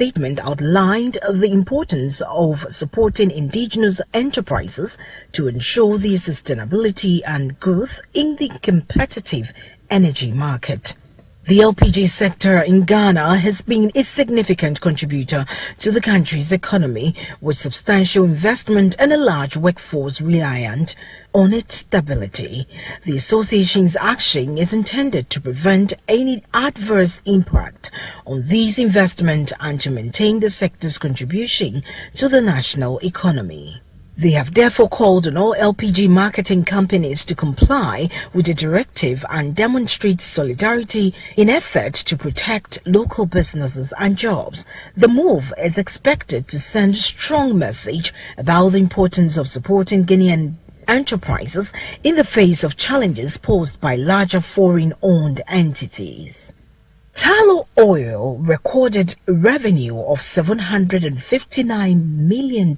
statement outlined the importance of supporting indigenous enterprises to ensure their sustainability and growth in the competitive energy market. The LPG sector in Ghana has been a significant contributor to the country's economy, with substantial investment and a large workforce reliant on its stability. The association's action is intended to prevent any adverse impact on these investments and to maintain the sector's contribution to the national economy. They have therefore called on all LPG marketing companies to comply with the directive and demonstrate solidarity in effort to protect local businesses and jobs. The move is expected to send a strong message about the importance of supporting Guinean enterprises in the face of challenges posed by larger foreign-owned entities. Tallow oil recorded revenue of $759 million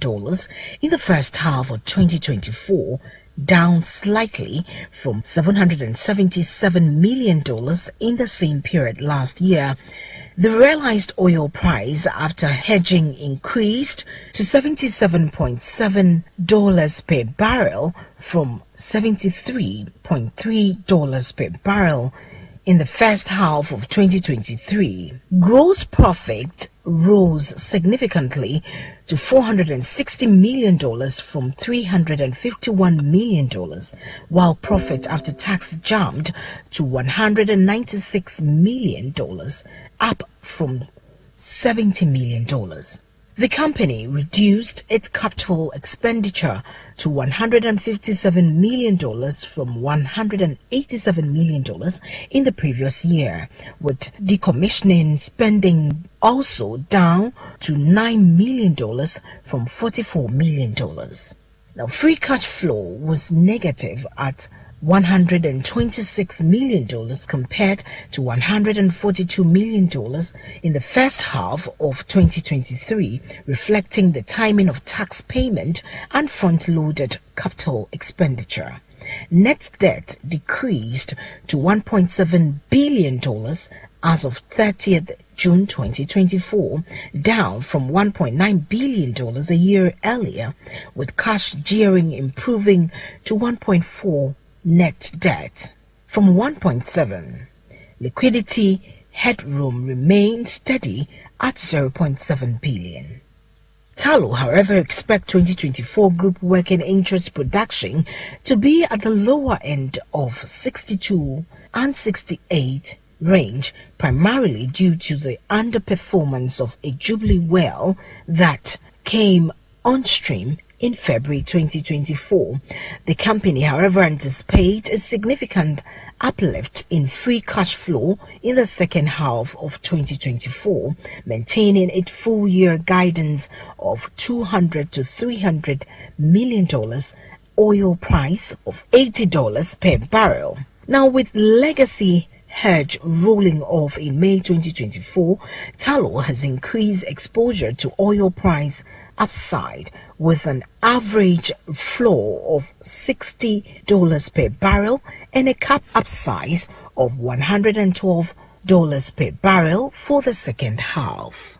in the first half of 2024, down slightly from $777 million in the same period last year. The realized oil price after hedging increased to $77.7 per barrel from $73.3 per barrel in the first half of 2023. Gross profit rose significantly to $460 million from $351 million, while profit after tax jumped to $196 million, up from $70 million. The company reduced its capital expenditure to $157 million from $187 million in the previous year, with decommissioning spending also down to $9 million from $44 million. Now, free cash flow was negative at $126 million compared to $142 million in the first half of 2023, reflecting the timing of tax payment and front-loaded capital expenditure. Net debt decreased to $1.7 billion as of 30th June 2024, down from $1.9 billion a year earlier, with cash gearing improving to 1.4 net debt from 1.7. Liquidity headroom remained steady at 0.7 billion. Tallow, however, expect 2024 group working interest production to be at the lower end of 62 and 68 range, primarily due to the underperformance of a Jubilee well that came on stream in February 2024. The company, however, anticipates a significant uplift in free cash flow in the second half of 2024, maintaining its full-year guidance of $200 to $300 million, oil price of $80 per barrel. Now, with legacy hedge rolling off in May 2024, Tallow has increased exposure to oil price upside with an average floor of $60 per barrel and a cap upsize of $112 per barrel for the second half.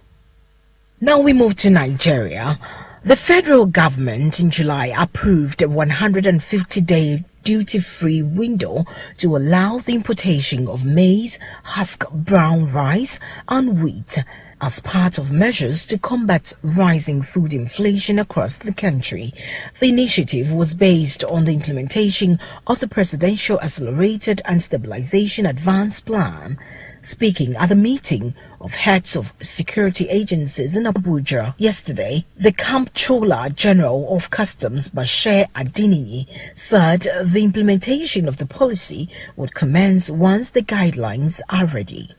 Now we move to Nigeria. The federal government in July approved a 150-day duty-free window to allow the importation of maize, husk brown rice and wheat as part of measures to combat rising food inflation across the country. The initiative was based on the implementation of the Presidential Accelerated and Stabilization Advance Plan. Speaking at the meeting of heads of security agencies in Abuja yesterday, the Comptroller General of Customs, Bashir Adeniyi, said the implementation of the policy would commence once the guidelines are ready.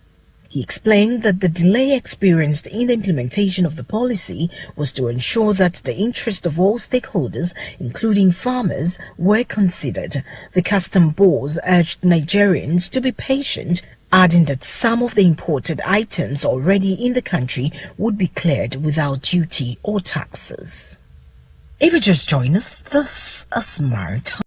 He explained that the delay experienced in the implementation of the policy was to ensure that the interest of all stakeholders, including farmers, were considered. The custom boards urged Nigerians to be patient, adding that some of the imported items already in the country would be cleared without duty or taxes. If you just join us, this is Maritime.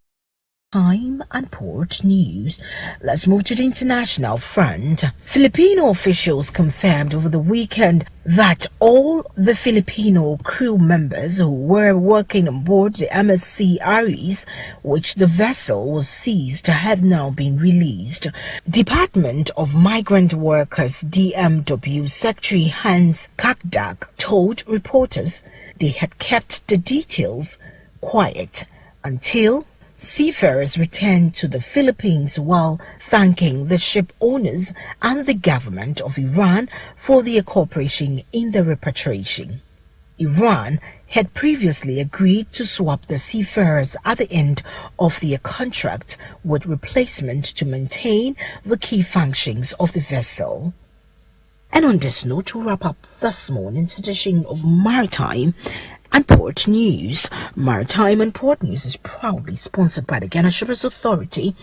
Time and port news. Let's move to the international front. Filipino officials confirmed over the weekend that all the Filipino crew members who were working on board the MSC Aries, which the vessel was seized, have now been released. Department of Migrant Workers DMW Secretary Hans Kakdak told reporters they had kept the details quiet until seafarers returned to the Philippines, while thanking the ship owners and the government of Iran for their cooperation in the repatriation. Iran had previously agreed to swap the seafarers at the end of their contract with replacement to maintain the key functions of the vessel. And on this note, we'll wrap up this morning's edition of Maritime and Port News. Maritime and Port News is proudly sponsored by the Ghana Shippers Authority.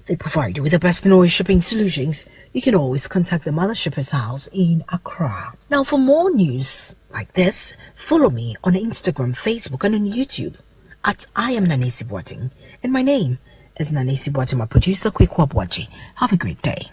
They provide you with the best in oil shipping solutions. You can always contact the Mother Shippers House in Accra. Now, for more news like this, follow me on Instagram, Facebook, and on YouTube at I am Nanesi Boateng. And my name is Nanesi Boateng, my producer, Kwekwa Boachi. Have a great day.